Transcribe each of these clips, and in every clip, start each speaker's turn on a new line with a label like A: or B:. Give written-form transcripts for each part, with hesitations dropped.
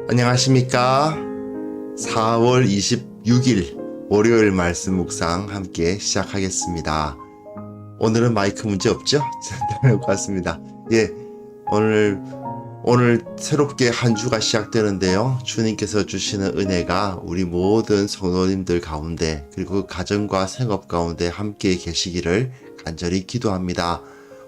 A: 안녕하십니까. 4월 26일 월요일 말씀 묵상 함께 시작하겠습니다. 오늘은 마이크 문제 없죠? 잘 것 같습니다. 예, 오늘 새롭게 한 주가 시작되는데요. 주님께서 주시는 은혜가 우리 모든 성도님들 가운데 그리고 가정과 생업 가운데 함께 계시기를 간절히 기도합니다.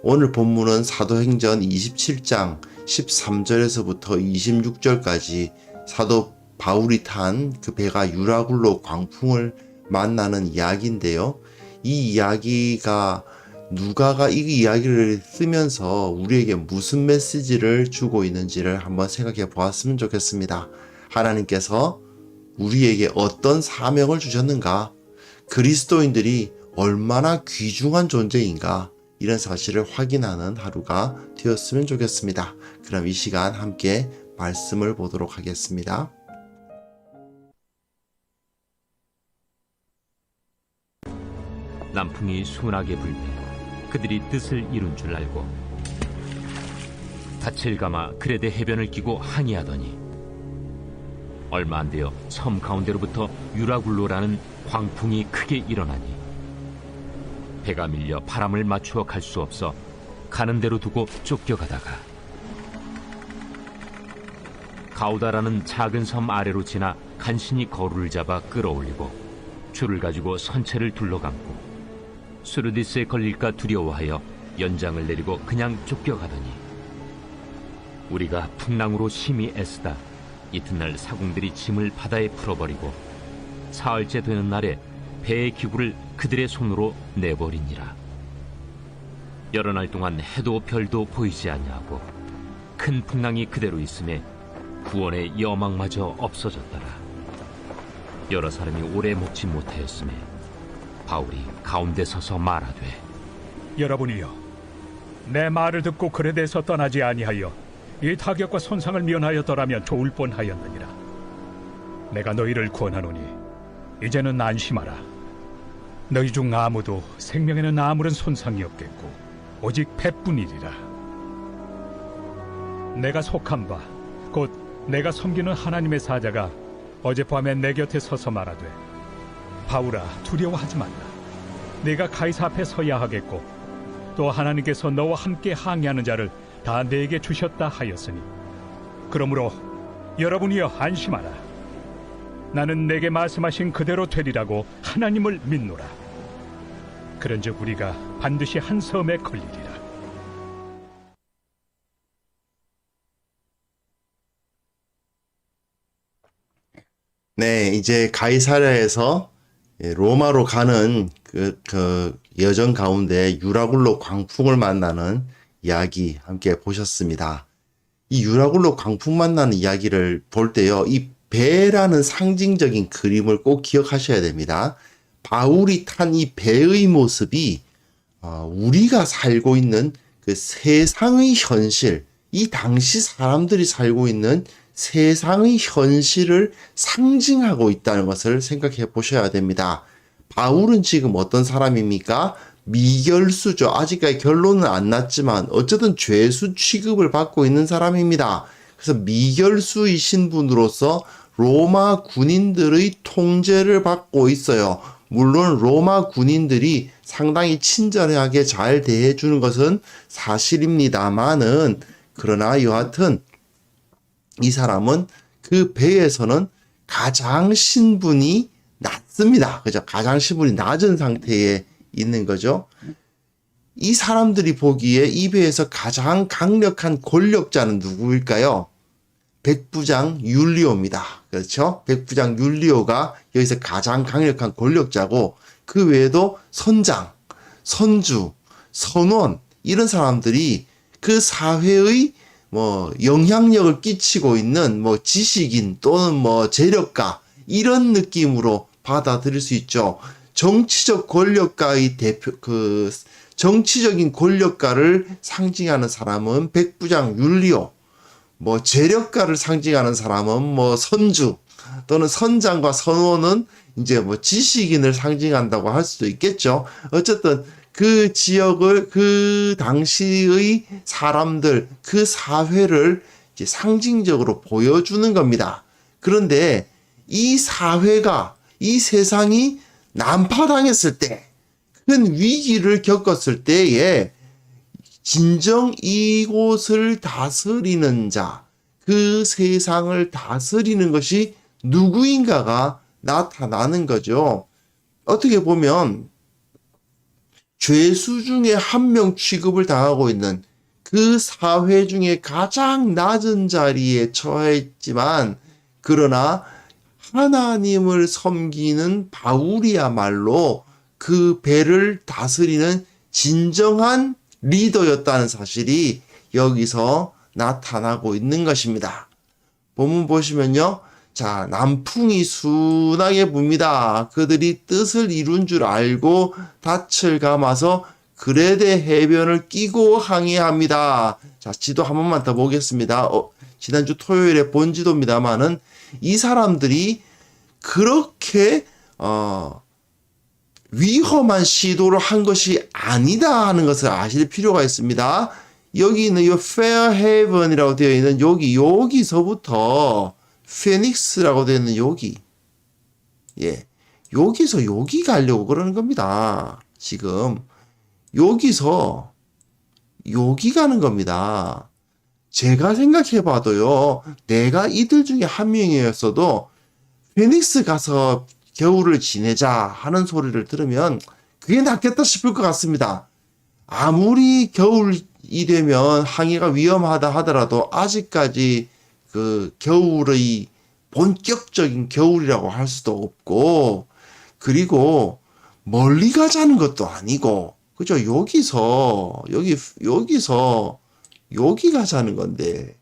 A: 오늘 본문은 사도행전 27장 13절에서부터 26절까지 사도 바울이 탄 그 배가 유라굴로 광풍을 만나는 이야기인데요. 이 이야기가 누가가 이 이야기를 쓰면서 우리에게 무슨 메시지를 주고 있는지를 한번 생각해 보았으면 좋겠습니다. 하나님께서 우리에게 어떤 사명을 주셨는가? 그리스도인들이 얼마나 귀중한 존재인가? 이런 사실을 확인하는 하루가 되었으면 좋겠습니다. 그럼 이 시간 함께 말씀을 보도록 하겠습니다.
B: 남풍이 순하게 불며 그들이 뜻을 이룬 줄 알고 닻을 감아 그레데 해변을 끼고 항이하더니 얼마 안 되어 섬 가운데로부터 유라굴로라는 광풍이 크게 일어나니 배가 밀려 바람을 맞추어 갈 수 없어 가는 대로 두고 쫓겨가다가 가우다라는 작은 섬 아래로 지나 간신히 거루를 잡아 끌어올리고 줄을 가지고 선체를 둘러감고 수르디스에 걸릴까 두려워하여 연장을 내리고 그냥 쫓겨가더니 우리가 풍랑으로 심히 애쓰다 이튿날 사공들이 짐을 바다에 풀어버리고 사흘째 되는 날에 배의 기구를 그들의 손으로 내버리니라. 여러 날 동안 해도 별도 보이지 아니하고 큰 풍랑이 그대로 있음에 구원의 여망마저 없어졌더라. 여러 사람이 오래 먹지 못하였음에 바울이 가운데 서서 말하되
C: 여러분이여, 내 말을 듣고 그레데에서 떠나지 아니하여 이 타격과 손상을 면하였더라면 좋을 뻔하였느니라. 내가 너희를 구원하노니 이제는 안심하라. 너희 중 아무도 생명에는 아무런 손상이 없겠고 오직 배뿐이리라. 내가 속한 바 곧 내가 섬기는 하나님의 사자가 어젯밤에 내 곁에 서서 말하되 바울아, 두려워하지 말라. 네가 가이사 앞에 서야 하겠고 또 하나님께서 너와 함께 항의하는 자를 다 네게 주셨다 하였으니 그러므로 여러분이여 안심하라. 나는 내게 말씀하신 그대로 되리라고 하나님을 믿노라. 그런즉 우리가 반드시 한 섬에 걸리리라.
A: 네, 이제 가이사랴에서 로마로 가는 그 여정 가운데 유라굴로 광풍을 만나는 이야기 함께 보셨습니다. 이 유라굴로 광풍 만나는 이야기를 볼 때요, 이 배라는 상징적인 그림을 꼭 기억하셔야 됩니다. 바울이 탄 이 배의 모습이 우리가 살고 있는 그 세상의 현실, 이 당시 사람들이 살고 있는 세상의 현실을 상징하고 있다는 것을 생각해 보셔야 됩니다. 바울은 지금 어떤 사람입니까? 미결수죠. 아직까지 결론은 안 났지만 어쨌든 죄수 취급을 받고 있는 사람입니다. 그래서 미결수이신 분으로서 로마 군인들의 통제를 받고 있어요. 물론 로마 군인들이 상당히 친절하게 잘 대해주는 것은 사실입니다만은, 그러나 여하튼 이 사람은 그 배에서는 가장 신분이 낮습니다. 그죠? 가장 신분이 낮은 상태에 있는 거죠. 이 사람들이 보기에 이 배에서 가장 강력한 권력자는 누구일까요? 백부장 율리오입니다. 그렇죠? 백부장 율리오가 여기서 가장 강력한 권력자고, 그 외에도 선장, 선주, 선원, 이런 사람들이 그 사회의 영향력을 끼치고 있는 지식인 또는 재력가, 이런 느낌으로 받아들일 수 있죠. 정치적 권력가의 정치적인 권력가를 상징하는 사람은 백부장 율리오, 재력가를 상징하는 사람은 선주 또는 선장과 선원은 이제 지식인을 상징한다고 할 수도 있겠죠. 어쨌든 그 지역을, 그 당시의 사람들, 그 사회를 이제 상징적으로 보여주는 겁니다. 그런데 이 사회가, 이 세상이 난파당했을 때, 큰 위기를 겪었을 때에 진정 이곳을 다스리는 자, 그 세상을 다스리는 것이 누구인가가 나타나는 거죠. 어떻게 보면 죄수 중에 한 명 취급을 당하고 있는 그 사회 중에 가장 낮은 자리에 처했지만, 그러나 하나님을 섬기는 바울이야말로 그 배를 다스리는 진정한 리더였다는 사실이 여기서 나타나고 있는 것입니다. 본문 보시면요. 자, 남풍이 순하게 붑니다. 그들이 뜻을 이룬 줄 알고 닻을 감아서 그레데 해변을 끼고 항해합니다. 자, 지도 한 번만 더 보겠습니다. 지난주 토요일에 본 지도입니다만은 이 사람들이 그렇게 위험한 시도를 한 것이 아니다 하는 것을 아실 필요가 있습니다. 여기 있는 이 페어헤븐이라고 되어 있는 여기서부터 피닉스라고 되어 있는 여기서 여기 가려고 그러는 겁니다. 지금 여기서 여기 가는 겁니다. 제가 생각해 봐도요, 내가 이들 중에 한 명이었어도 피닉스 가서 겨울을 지내자 하는 소리를 들으면 그게 낫겠다 싶을 것 같습니다. 아무리 겨울이 되면 항해가 위험하다 하더라도 아직까지 그 겨울의 본격적인 겨울이라고 할 수도 없고, 그리고 멀리 가자는 것도 아니고, 그죠? 여기 가자는 건데,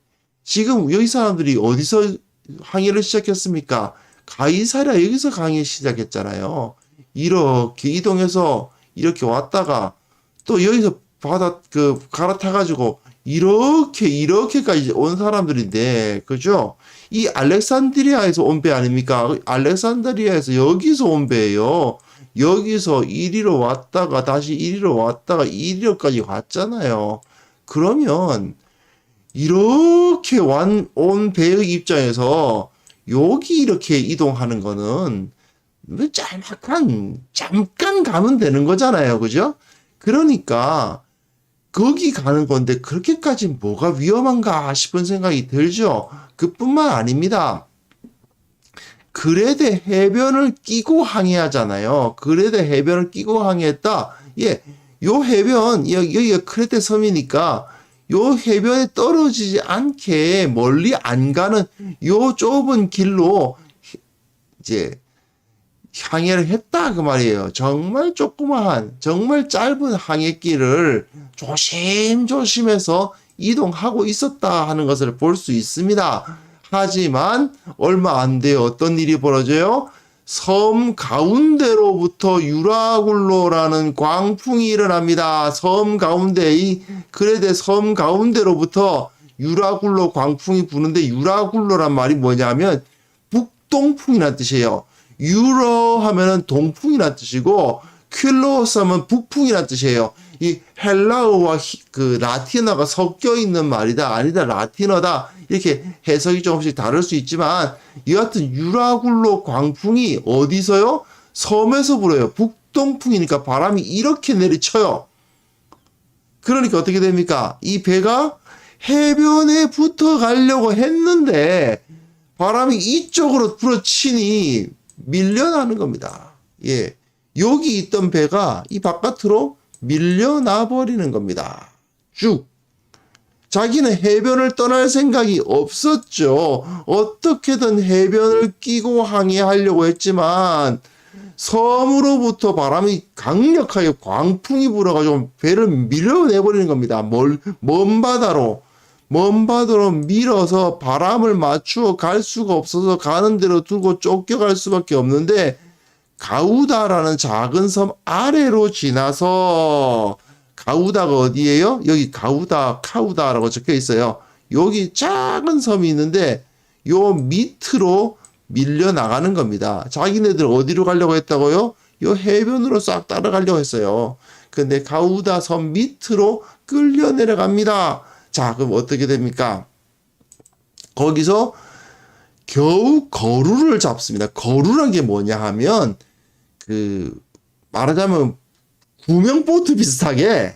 A: 지금 여기 사람들이 어디서 항해를 시작했습니까? 가이사랴 여기서 항해 시작했잖아요. 이렇게 이동해서 이렇게 왔다가 또 여기서 바다 갈아타가지고 이렇게까지 온 사람들인데, 그죠? 이 알렉산드리아에서 온 배 아닙니까? 알렉산드리아에서 여기서 온 배예요. 여기서 이리로 왔다가 다시 이리로 왔다가 이리로까지 왔잖아요. 그러면 이렇게 온 배의 입장에서 여기 이렇게 이동하는 거는 잠깐 가면 되는 거잖아요. 그죠? 그러니까 거기 가는 건데 그렇게까지 뭐가 위험한가 싶은 생각이 들죠. 그뿐만 아닙니다. 그레데 해변을 끼고 항해하잖아요. 그레데 해변을 끼고 항해했다. 예, 요 해변, 여기가 크레테 섬이니까 요 해변에 떨어지지 않게 멀리 안 가는 요 좁은 길로 이제 항해를 했다 그 말이에요. 정말 조그마한, 정말 짧은 항해길을 조심조심해서 이동하고 있었다 하는 것을 볼 수 있습니다. 하지만 얼마 안 돼요. 어떤 일이 벌어져요? 섬 가운데로부터 유라굴로라는 광풍이 일어납니다. 섬 가운데, 이 그레데 섬 가운데로부터 유라굴로 광풍이 부는데, 유라굴로란 말이 뭐냐면 북동풍이라는 뜻이에요. 유로 하면은 동풍이라는 뜻이고, 퀼로스 하면 북풍이라는 뜻이에요. 이 헬라어와 그 라틴어가 섞여 있는 말이다, 아니다, 라틴어다, 이렇게 해석이 조금씩 다를 수 있지만, 여하튼 유라굴로 광풍이 어디서요? 섬에서 불어요. 북동풍이니까 바람이 이렇게 내리쳐요. 그러니까 어떻게 됩니까? 이 배가 해변에 붙어 가려고 했는데 바람이 이쪽으로 불어치니 밀려나는 겁니다. 예, 여기 있던 배가 이 바깥으로 밀려나 버리는 겁니다. 쭉. 자기는 해변을 떠날 생각이 없었죠. 어떻게든 해변을 끼고 항해하려고 했지만 섬으로부터 바람이 강력하게 광풍이 불어가지고 배를 밀어내버리는 겁니다. 먼 바다로 밀어서 바람을 맞추어 갈 수가 없어서 가는 대로 두고 쫓겨갈 수밖에 없는데, 가우다라는 작은 섬 아래로 지나서, 가우다가 어디예요? 여기 카우다라고 적혀 있어요. 여기 작은 섬이 있는데 요 밑으로 밀려 나가는 겁니다. 자기네들 어디로 가려고 했다고요? 요 해변으로 싹 따라가려고 했어요. 근데 가우다 섬 밑으로 끌려 내려갑니다. 자, 그럼 어떻게 됩니까? 거기서 겨우 거루를 잡습니다. 거루란 게 뭐냐 하면 말하자면 구명보트 비슷하게,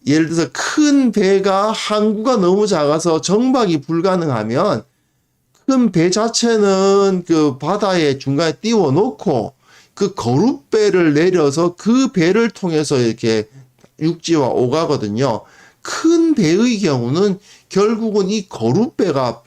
A: 예를 들어서 큰 배가 항구가 너무 작아서 정박이 불가능하면 큰 배 자체는 그 바다의 중간에 띄워놓고 그 거룻배를 내려서 그 배를 통해서 이렇게 육지와 오가거든요. 큰 배의 경우는 결국은 이 거룻배가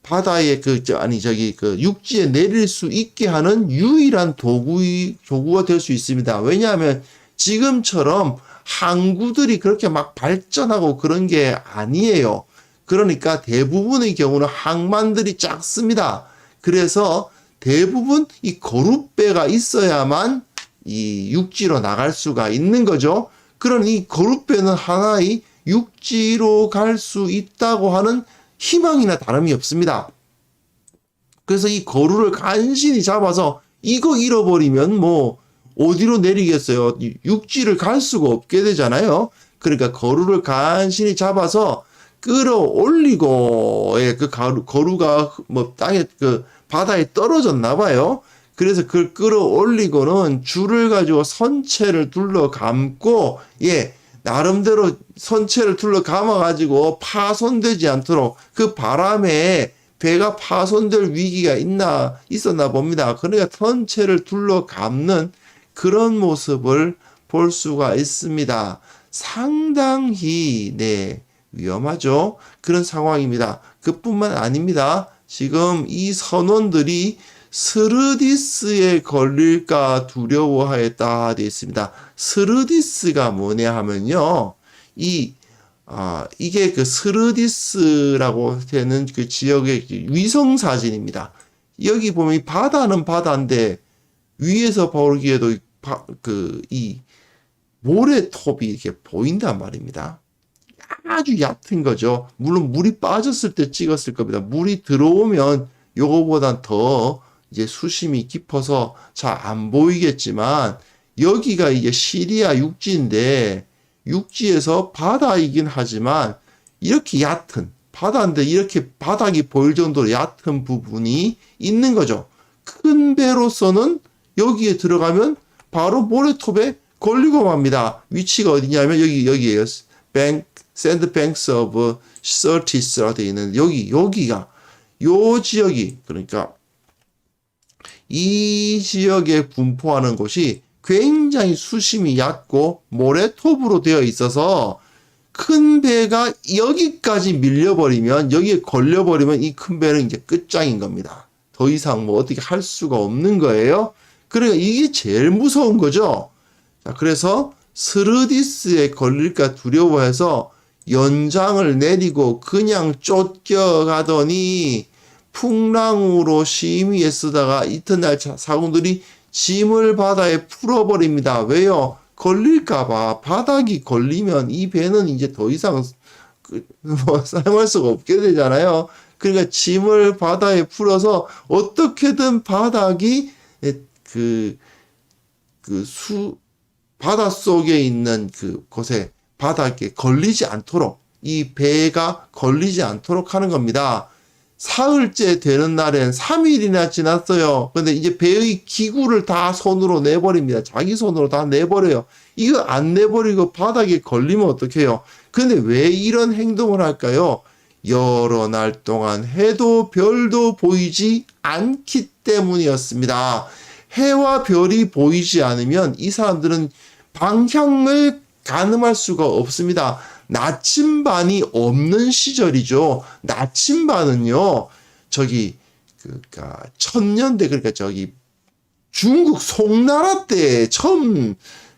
A: 바다에 육지에 내릴 수 있게 하는 유일한 도구가 될 수 있습니다. 왜냐하면 지금처럼 항구들이 그렇게 막 발전하고 그런 게 아니에요. 그러니까 대부분의 경우는 항만들이 작습니다. 그래서 대부분 이 거룻배가 있어야만 이 육지로 나갈 수가 있는 거죠. 그러니 이 거룻배는 하나의 육지로 갈 수 있다고 하는 희망이나 다름이 없습니다. 그래서 이 거루를 간신히 잡아서 이거 잃어버리면 뭐 어디로 내리겠어요? 육지를 갈 수가 없게 되잖아요. 그러니까 거루를 간신히 잡아서 끌어올리고, 그 거루가 뭐 땅에 바다에 떨어졌나 봐요. 그래서 그걸 끌어올리고는 줄을 가지고 선체를 둘러 감고, 나름대로 선체를 둘러 감아가지고 파손되지 않도록, 그 바람에 배가 파손될 위기가 있었나 봅니다. 그러니까 선체를 둘러 감는 그런 모습을 볼 수가 있습니다. 상당히, 위험하죠. 그런 상황입니다. 그뿐만 아닙니다. 지금 이 선원들이 스르디스에 걸릴까 두려워하였다 되어 있습니다. 스르디스가 뭐냐 하면요. 이게 그 스르디스라고 되는 그 지역의 위성 사진입니다. 여기 보면 이 바다는 바다인데 위에서 보기에도 이 모래톱이 이렇게 보인단 말입니다. 아주 얕은 거죠. 물론 물이 빠졌을 때 찍었을 겁니다. 물이 들어오면 요거보단 더 이제 수심이 깊어서 잘 안 보이겠지만, 여기가 이제 시리아 육지인데, 육지에서 바다이긴 하지만 이렇게 얕은 바다인데 이렇게 바닥이 보일 정도로 얕은 부분이 있는 거죠. 큰 배로서는 여기에 들어가면 바로 모래톱에 걸리고 맙니다. 위치가 어디냐면 여기에요. 샌드뱅크스 오브 서티스라고 되어 있는 여기가 요 지역이, 그러니까 이 지역에 분포하는 곳이 굉장히 수심이 얕고 모래톱으로 되어 있어서 큰 배가 여기까지 밀려버리면, 여기에 걸려버리면 이 큰 배는 이제 끝장인 겁니다. 더 이상 뭐 어떻게 할 수가 없는 거예요. 그러니까 이게 제일 무서운 거죠. 자, 그래서 스르디스에 걸릴까 두려워해서 연장을 내리고 그냥 쫓겨가더니 풍랑으로 심히 애쓰다가 이튿날 사공들이 짐을 바다에 풀어버립니다. 왜요? 걸릴까봐. 바닥이 걸리면 이 배는 이제 더 이상 사용할 수가 없게 되잖아요. 그러니까 짐을 바다에 풀어서 어떻게든 바닥이 바다 속에 있는 곳에 바닥에 걸리지 않도록, 이 배가 걸리지 않도록 하는 겁니다. 사흘째 되는 날엔 3일이나 지났어요. 근데 이제 배의 기구를 다 손으로 내버립니다. 자기 손으로 다 내버려요. 이거 안 내버리고 바닥에 걸리면 어떡해요? 근데 왜 이런 행동을 할까요? 여러 날 동안 해도 별도 보이지 않기 때문이었습니다. 해와 별이 보이지 않으면 이 사람들은 방향을 가늠할 수가 없습니다. 나침반이 없는 시절이죠. 나침반은요, 천년대, 그러니까 중국 송나라 때 처음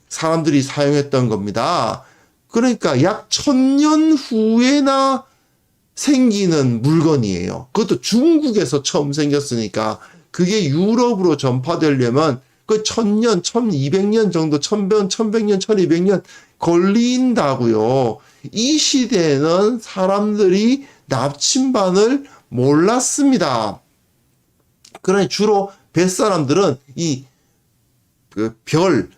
A: 사람들이 사용했던 겁니다. 그러니까 약 1000년 후에나 생기는 물건이에요. 그것도 중국에서 처음 생겼으니까 그게 유럽으로 전파되려면 그 1000년, 1200년 정도, 1100년, 1200년 걸린다고요. 이 시대에는 사람들이 나침반을 몰랐습니다. 그러니 주로 뱃사람들은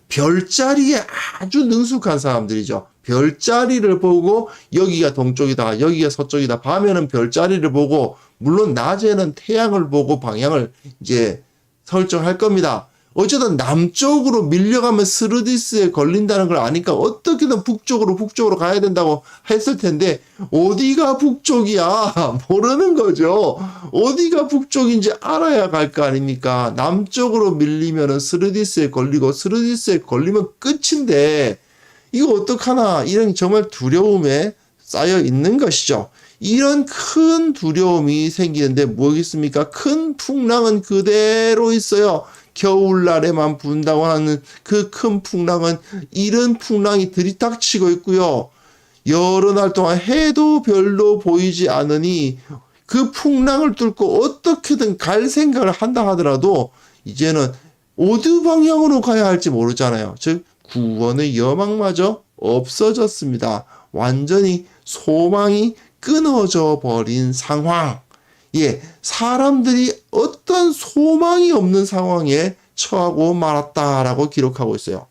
A: 별자리에 아주 능숙한 사람들이죠. 별자리를 보고 여기가 동쪽이다, 여기가 서쪽이다. 밤에는 별자리를 보고, 물론 낮에는 태양을 보고 방향을 이제 설정할 겁니다. 어쨌든 남쪽으로 밀려가면 스르디스에 걸린다는 걸 아니까 어떻게든 북쪽으로 가야 된다고 했을 텐데 어디가 북쪽이야? 모르는 거죠. 어디가 북쪽인지 알아야 갈 거 아닙니까? 남쪽으로 밀리면은 스르디스에 걸리고 스르디스에 걸리면 끝인데 이거 어떡하나, 이런 정말 두려움에 쌓여 있는 것이죠. 이런 큰 두려움이 생기는데 뭐겠습니까? 큰 풍랑은 그대로 있어요. 겨울날에만 분다고 하는 그 큰 풍랑은 이런 풍랑이 들이닥치고 있고요. 여러 날 동안 해도 별로 보이지 않으니 그 풍랑을 뚫고 어떻게든 갈 생각을 한다 하더라도 이제는 어느 방향으로 가야 할지 모르잖아요. 즉 구원의 여망마저 없어졌습니다. 완전히 소망이 끊어져 버린 상황. 예, 사람들이 어떤 소망이 없는 상황에 처하고 말았다라고 기록하고 있어요.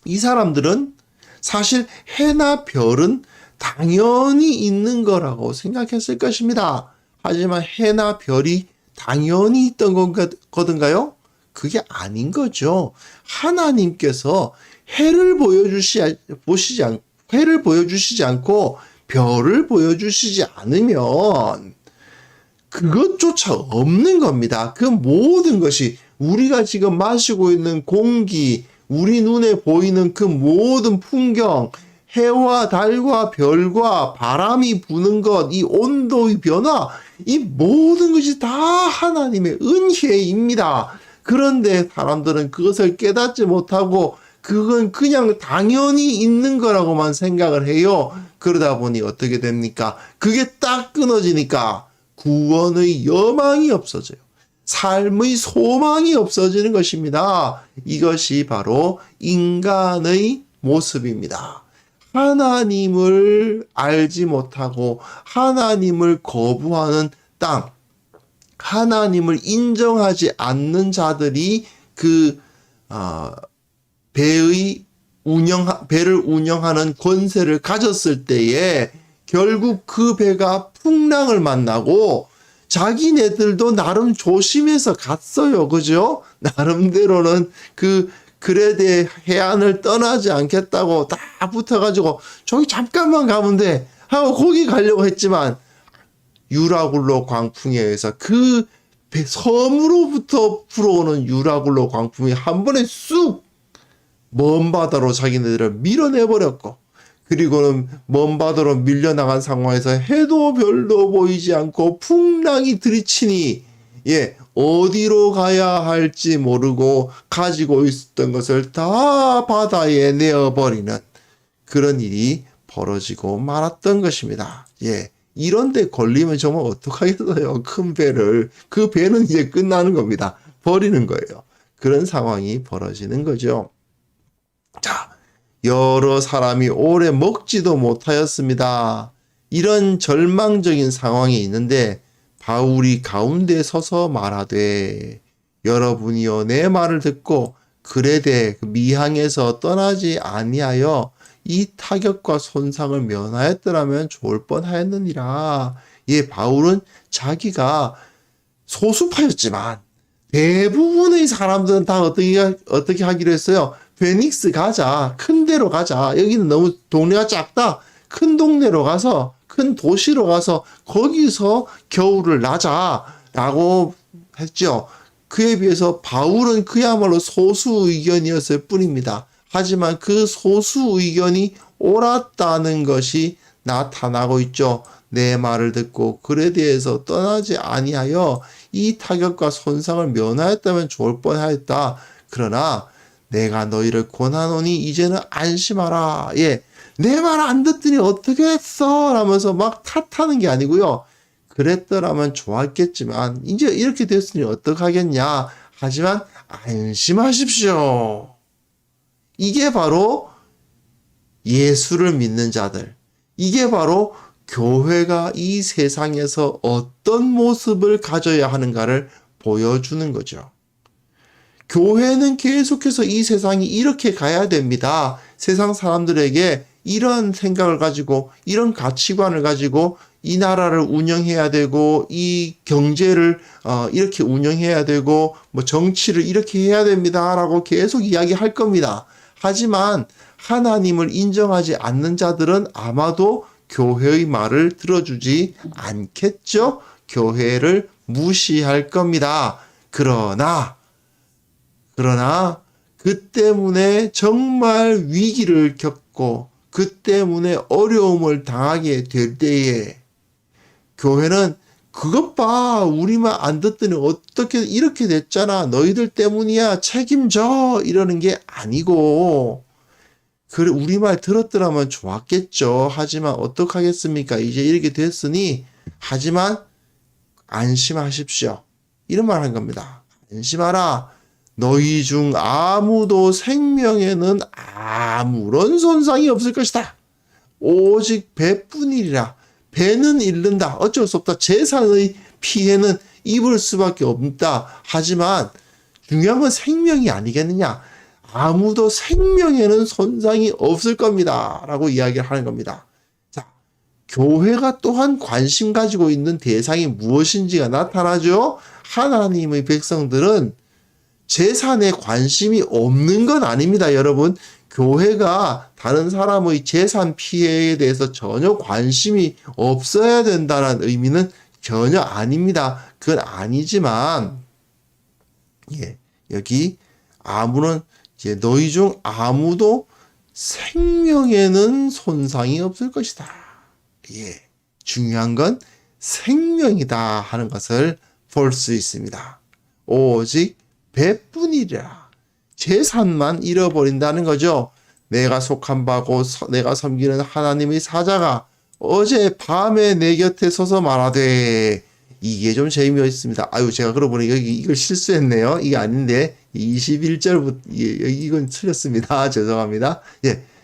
A: 이 사람들은 사실 해나 별은 당연히 있는 거라고 생각했을 것입니다. 하지만 해나 별이 당연히 있던 거든가요? 그게 아닌 거죠. 하나님께서 해를 보여주시지 않고 별을 보여주시지 않으면 그것조차 없는 겁니다. 그 모든 것이 우리가 지금 마시고 있는 공기, 우리 눈에 보이는 그 모든 풍경, 해와 달과 별과 바람이 부는 것, 이 온도의 변화, 이 모든 것이 다 하나님의 은혜입니다. 그런데 사람들은 그것을 깨닫지 못하고 그건 그냥 당연히 있는 거라고만 생각을 해요. 그러다 보니 어떻게 됩니까? 그게 딱 끊어지니까 구원의 여망이 없어져요. 삶의 소망이 없어지는 것입니다. 이것이 바로 인간의 모습입니다. 하나님을 알지 못하고 하나님을 거부하는 땅, 하나님을 인정하지 않는 자들이 배를 운영하는 권세를 가졌을 때에 결국 그 배가 풍랑을 만나고 자기네들도 나름 조심해서 갔어요. 그죠? 나름대로는 그 그레데 해안을 떠나지 않겠다고 다 붙어가지고 저기 잠깐만 가면 돼 하고 거기 가려고 했지만 유라굴로 광풍에 의해서 그 섬으로부터 불어오는 유라굴로 광풍이 한 번에 쑥 먼 바다로 자기네들을 밀어내버렸고, 그리고는 먼 바다로 밀려나간 상황에서 해도 별도 보이지 않고 풍랑이 들이치니 어디로 가야 할지 모르고 가지고 있었던 것을 다 바다에 내어버리는 그런 일이 벌어지고 말았던 것입니다. 이런데 걸리면 정말 어떡하겠어요. 큰 배를. 그 배는 이제 끝나는 겁니다. 버리는 거예요. 그런 상황이 벌어지는 거죠. 자, 여러 사람이 오래 먹지도 못하였습니다. 이런 절망적인 상황이 있는데 바울이 가운데 서서 말하되 여러분이여 내 말을 듣고 그레데 미항에서 떠나지 아니하여 이 타격과 손상을 면하였더라면 좋을 뻔하였느니라. 바울은 자기가 소수파였지만 대부분의 사람들은 다 어떻게 하기로 했어요? 페닉스 가자. 큰 데로 가자. 여기는 너무 동네가 작다. 큰 동네로 가서, 큰 도시로 가서 거기서 겨울을 나자 라고 했죠. 그에 비해서 바울은 그야말로 소수 의견이었을 뿐입니다. 하지만 그 소수 의견이 옳았다는 것이 나타나고 있죠. 내 말을 듣고 그에 대해서 떠나지 아니하여 이 타격과 손상을 면하였다면 좋을 뻔하였다. 그러나 내가 너희를 권하노니 이제는 안심하라. 내 말 안 듣더니 어떻게 했어? 라면서 막 탓하는 게 아니고요. 그랬더라면 좋았겠지만 이제 이렇게 됐으니 어떡하겠냐. 하지만 안심하십시오. 이게 바로 예수를 믿는 자들. 이게 바로 교회가 이 세상에서 어떤 모습을 가져야 하는가를 보여주는 거죠. 교회는 계속해서 이 세상이 이렇게 가야 됩니다. 세상 사람들에게 이런 생각을 가지고 이런 가치관을 가지고 이 나라를 운영해야 되고 이 경제를 이렇게 운영해야 되고 뭐 정치를 이렇게 해야 됩니다라고 계속 이야기할 겁니다. 하지만 하나님을 인정하지 않는 자들은 아마도 교회의 말을 들어주지 않겠죠. 교회를 무시할 겁니다. 그러나 그 때문에 정말 위기를 겪고 그 때문에 어려움을 당하게 될 때에 교회는 그것 봐, 우리 말 안 듣더니 어떻게 이렇게 됐잖아, 너희들 때문이야, 책임져, 이러는 게 아니고, 그래 우리 말 들었더라면 좋았겠죠. 하지만 어떡하겠습니까? 이제 이렇게 됐으니 하지만 안심하십시오. 이런 말 한 겁니다. 안심하라. 너희 중 아무도 생명에는 아무런 손상이 없을 것이다. 오직 배뿐이라. 배는 잃는다. 어쩔 수 없다. 재산의 피해는 입을 수밖에 없다. 하지만 중요한 건 생명이 아니겠느냐. 아무도 생명에는 손상이 없을 겁니다. 라고 이야기를 하는 겁니다. 자, 교회가 또한 관심 가지고 있는 대상이 무엇인지가 나타나죠. 하나님의 백성들은 재산에 관심이 없는 건 아닙니다. 여러분, 교회가 다른 사람의 재산 피해에 대해서 전혀 관심이 없어야 된다는 의미는 전혀 아닙니다. 그건 아니지만, 여기 아무런 너희 중 아무도 생명에는 손상이 없을 것이다. 중요한 건 생명이다 하는 것을 볼 수 있습니다. 오직 배뿐이라. 재산만 잃어버린다는 거죠. 내가 속한 바고 내가 섬기는 하나님의 사자가 어제 밤에 내 곁에 서서 말하되. 이게 좀 재미있습니다. 아유, 제가 그러고 보니 여기 이걸 실수했네요. 이게 아닌데 21절부터 이건 틀렸습니다. 죄송합니다.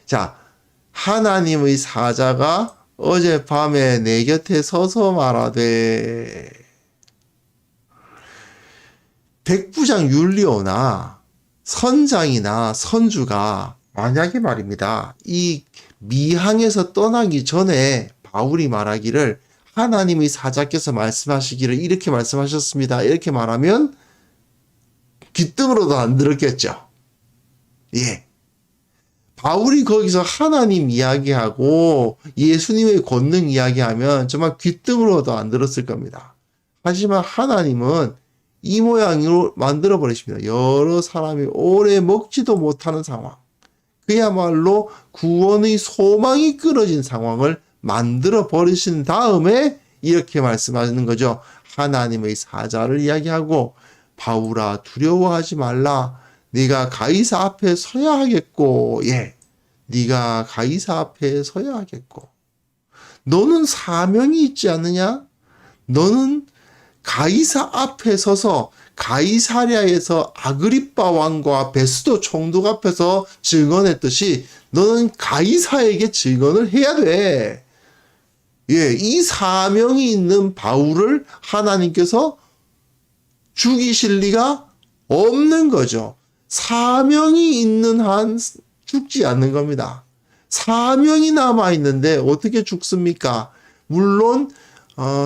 A: 자, 하나님의 사자가 어제 밤에 내 곁에 서서 말하되. 백부장 율리오나 선장이나 선주가 만약에 말입니다. 이 미항에서 떠나기 전에 바울이 말하기를 하나님의 사자께서 말씀하시기를 이렇게 말씀하셨습니다. 이렇게 말하면 귀등으로도 안 들었겠죠. 바울이 거기서 하나님 이야기하고 예수님의 권능 이야기하면 정말 귀등으로도 안 들었을 겁니다. 하지만 하나님은 이 모양으로 만들어 버리십니다. 여러 사람이 오래 먹지도 못하는 상황, 그야말로 구원의 소망이 끊어진 상황을 만들어 버리신 다음에 이렇게 말씀하시는 거죠. 하나님의 사자를 이야기하고 바울아 두려워하지 말라. 네가 가이사 앞에 서야 하겠고, 네가 가이사 앞에 서야 하겠고. 너는 사명이 있지 않느냐? 너는 가이사 앞에 서서 가이사랴에서 아그리빠 왕과 베스도 총독 앞에서 증언했듯이 너는 가이사에게 증언을 해야 돼. 이 사명이 있는 바울을 하나님께서 죽이실 리가 없는 거죠. 사명이 있는 한 죽지 않는 겁니다. 사명이 남아있는데 어떻게 죽습니까? 물론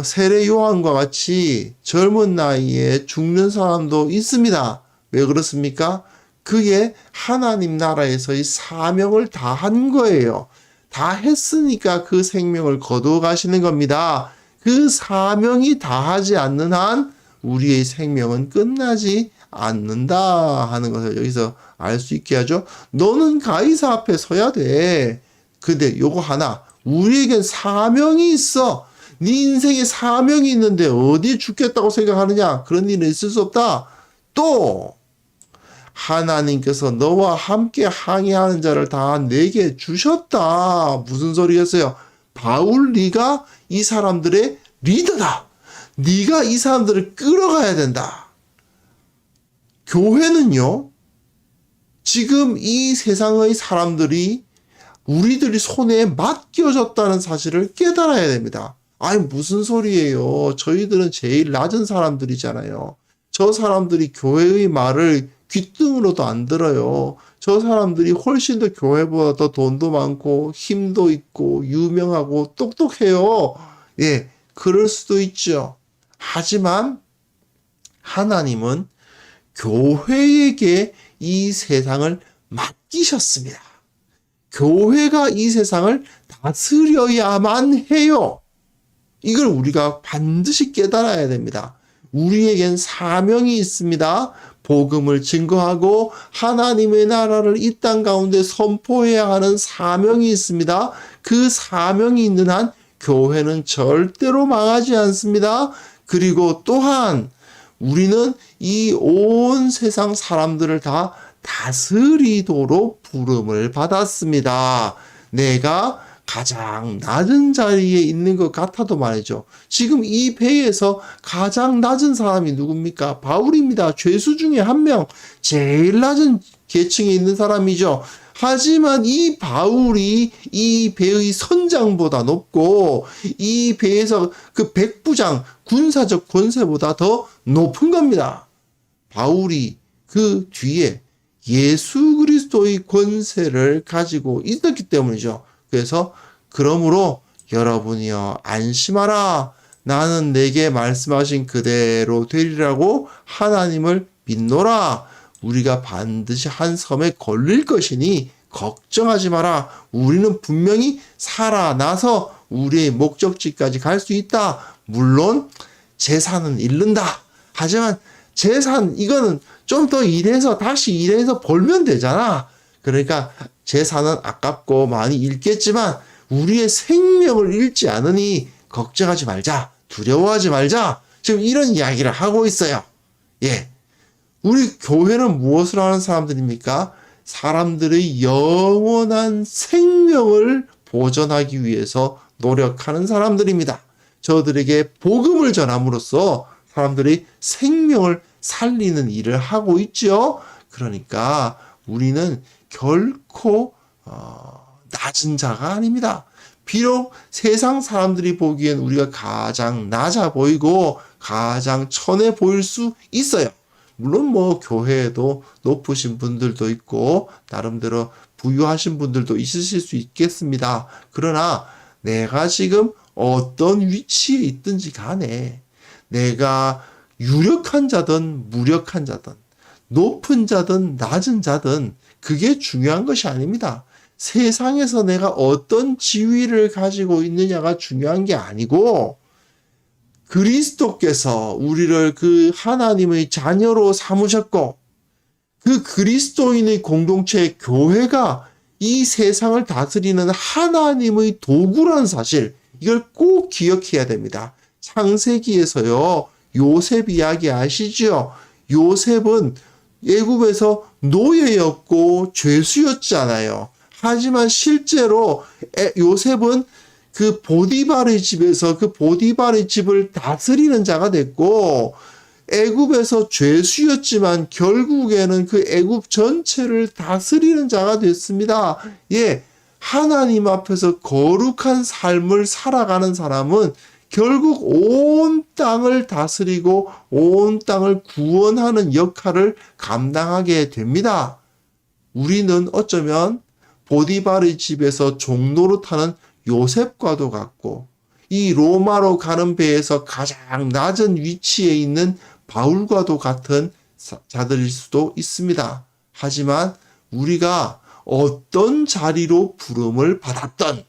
A: 세례 요한과 같이 젊은 나이에 죽는 사람도 있습니다. 왜 그렇습니까? 그게 하나님 나라에서의 사명을 다 한 거예요. 다 했으니까 그 생명을 거두어 가시는 겁니다. 그 사명이 다하지 않는 한 우리의 생명은 끝나지 않는다 하는 것을 여기서 알 수 있게 하죠. 너는 가이사 앞에 서야 돼. 근데 요거 하나, 우리에겐 사명이 있어. 네 인생에 사명이 있는데 어디 죽겠다고 생각하느냐? 그런 일은 있을 수 없다. 또 하나님께서 너와 함께 항해하는 자를 다 내게 주셨다. 무슨 소리였어요? 바울, 네가 이 사람들의 리더다. 네가 이 사람들을 끌어가야 된다. 교회는요, 지금 이 세상의 사람들이 우리들이 손에 맡겨졌다는 사실을 깨달아야 됩니다. 아니, 무슨 소리예요? 저희들은 제일 낮은 사람들이잖아요. 저 사람들이 교회의 말을 귀등으로도 안 들어요. 저 사람들이 훨씬 더 교회보다 더 돈도 많고 힘도 있고 유명하고 똑똑해요. 예, 그럴 수도 있죠. 하지만 하나님은 교회에게 이 세상을 맡기셨습니다. 교회가 이 세상을 다스려야만 해요. 이걸 우리가 반드시 깨달아야 됩니다. 우리에겐 사명이 있습니다. 복음을 증거하고 하나님의 나라를 이 땅 가운데 선포해야 하는 사명이 있습니다. 그 사명이 있는 한 교회는 절대로 망하지 않습니다. 그리고 또한 우리는 이 온 세상 사람들을 다 다스리도록 부름을 받았습니다. 내가 가장 낮은 자리에 있는 것 같아도 말이죠. 지금 이 배에서 가장 낮은 사람이 누굽니까? 바울입니다. 죄수 중에 한 명, 제일 낮은 계층에 있는 사람이죠. 하지만 이 바울이 이 배의 선장보다 높고 이 배에서 그 백부장 군사적 권세보다 더 높은 겁니다. 바울이 그 뒤에 예수 그리스도의 권세를 가지고 있었기 때문이죠. 그래서 그러므로 여러분이여 안심하라. 나는 내게 말씀하신 그대로 되리라고 하나님을 믿노라. 우리가 반드시 한 섬에 걸릴 것이니 걱정하지 마라. 우리는 분명히 살아나서 우리의 목적지까지 갈 수 있다. 물론 재산은 잃는다. 하지만 재산 이거는 좀 더 일해서 다시 일해서 벌면 되잖아. 그러니까 재산은 아깝고 많이 잃겠지만 우리의 생명을 잃지 않으니 걱정하지 말자. 두려워하지 말자. 지금 이런 이야기를 하고 있어요. 예. 우리 교회는 무엇을 하는 사람들입니까? 사람들의 영원한 생명을 보존하기 위해서 노력하는 사람들입니다. 저들에게 복음을 전함으로써 사람들이 생명을 살리는 일을 하고 있죠. 그러니까 우리는 결코 낮은 자가 아닙니다. 비록 세상 사람들이 보기엔 우리가 가장 낮아 보이고 가장 천해 보일 수 있어요. 물론 뭐 교회에도 높으신 분들도 있고 나름대로 부유하신 분들도 있으실 수 있겠습니다. 그러나 내가 지금 어떤 위치에 있든지 간에 내가 유력한 자든 무력한 자든 높은 자든 낮은 자든 그게 중요한 것이 아닙니다. 세상에서 내가 어떤 지위를 가지고 있느냐가 중요한 게 아니고 그리스도께서 우리를 그 하나님의 자녀로 삼으셨고 그 그리스도인의 공동체 교회가 이 세상을 다스리는 하나님의 도구라는 사실 이걸 꼭 기억해야 됩니다. 창세기에서요. 요셉 이야기 아시죠? 요셉은 애굽에서 노예였고 죄수였잖아요. 하지만 실제로 요셉은 그 보디발의 집에서 그 보디발의 집을 다스리는 자가 됐고 애굽에서 죄수였지만 결국에는 그 애굽 전체를 다스리는 자가 됐습니다. 예, 하나님 앞에서 거룩한 삶을 살아가는 사람은 결국 온 땅을 다스리고 온 땅을 구원하는 역할을 감당하게 됩니다. 우리는 어쩌면 보디발의 집에서 종노릇하는 요셉과도 같고 이 로마로 가는 배에서 가장 낮은 위치에 있는 바울과도 같은 자들일 수도 있습니다. 하지만 우리가 어떤 자리로 부름을 받았던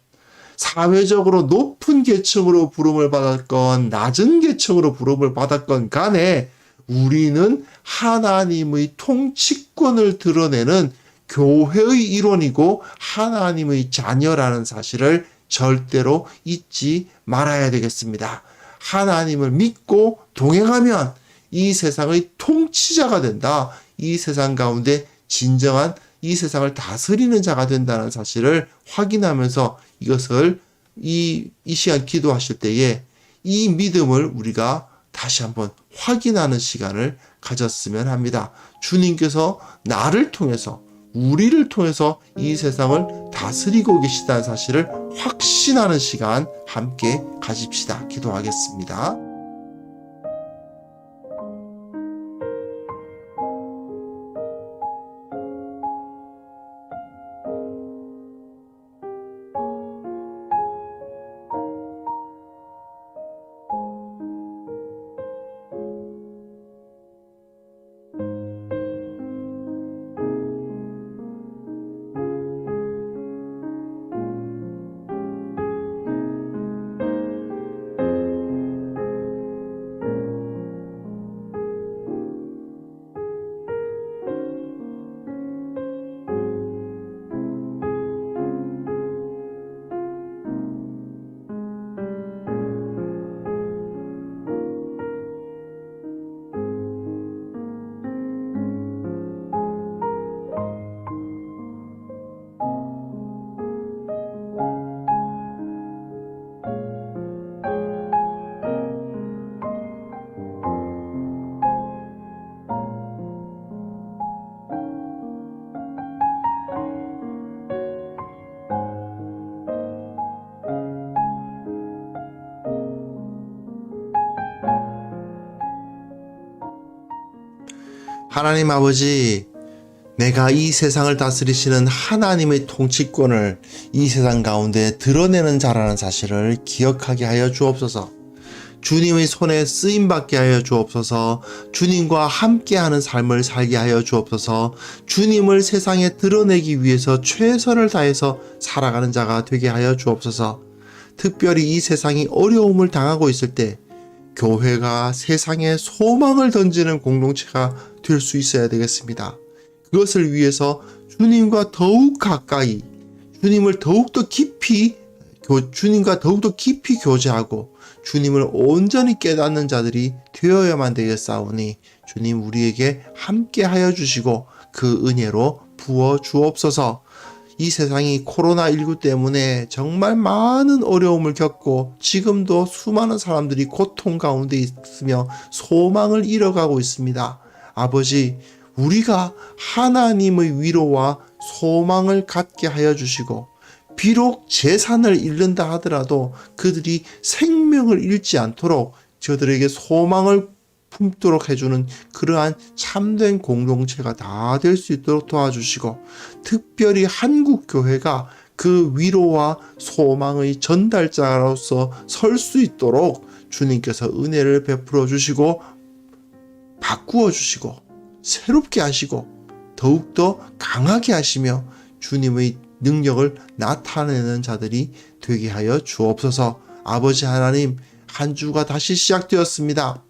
A: 사회적으로 높은 계층으로 부름을 받았건 낮은 계층으로 부름을 받았건 간에 우리는 하나님의 통치권을 드러내는 교회의 일원이고 하나님의 자녀라는 사실을 절대로 잊지 말아야 되겠습니다. 하나님을 믿고 동행하면 이 세상의 통치자가 된다. 이 세상 가운데 진정한 이 세상을 다스리는 자가 된다는 사실을 확인하면서 이것을 이 시간 기도하실 때에 이 믿음을 우리가 다시 한번 확인하는 시간을 가졌으면 합니다. 주님께서 나를 통해서 우리를 통해서 이 세상을 다스리고 계시다는 사실을 확신하는 시간 함께 가집시다. 기도하겠습니다. 하나님 아버지, 내가 이 세상을 다스리시는 하나님의 통치권을 이 세상 가운데 드러내는 자라는 사실을 기억하게 하여 주옵소서. 주님의 손에 쓰임받게 하여 주옵소서. 주님과 함께하는 삶을 살게 하여 주옵소서. 주님을 세상에 드러내기 위해서 최선을 다해서 살아가는 자가 되게 하여 주옵소서. 특별히 이 세상이 어려움을 당하고 있을 때 교회가 세상에 소망을 던지는 공동체가 될 수 있어야 되겠습니다. 그것을 위해서 주님과 더욱 가까이, 주님과 더욱더 깊이 교제하고 주님을 온전히 깨닫는 자들이 되어야만 되겠사오니 주님 우리에게 함께 하여 주시고 그 은혜로 부어 주옵소서. 이 세상이 코로나19 때문에 정말 많은 어려움을 겪고 지금도 수많은 사람들이 고통 가운데 있으며 소망을 잃어가고 있습니다. 아버지, 우리가 하나님의 위로와 소망을 갖게 하여 주시고 비록 재산을 잃는다 하더라도 그들이 생명을 잃지 않도록 저들에게 소망을 품도록 해주는 그러한 참된 공동체가 다 될 수 있도록 도와주시고 특별히 한국교회가 그 위로와 소망의 전달자로서 설 수 있도록 주님께서 은혜를 베풀어 주시고 바꾸어 주시고 새롭게 하시고 더욱더 강하게 하시며 주님의 능력을 나타내는 자들이 되게 하여 주옵소서. 아버지 하나님, 한 주가 다시 시작되었습니다.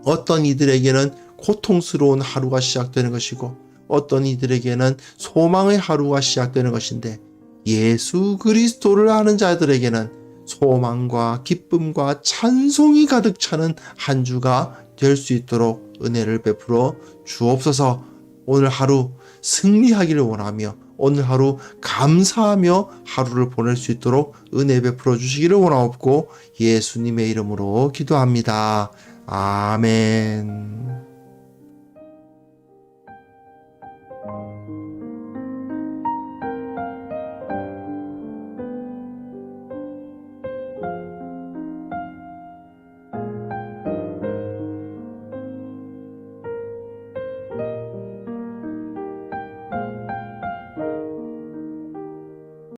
A: 어떤 이들에게는 고통스러운 하루가 시작되는 것이고 어떤 이들에게는 소망의 하루가 시작되는 것인데 예수 그리스도를 아는 자들에게는 소망과 기쁨과 찬송이 가득 차는 한 주가 될 수 있도록 은혜를 베풀어 주옵소서. 오늘 하루 승리하기를 원하며 오늘 하루 감사하며 하루를 보낼 수 있도록 은혜 베풀어 주시기를 원하옵고 예수님의 이름으로 기도합니다. 아멘.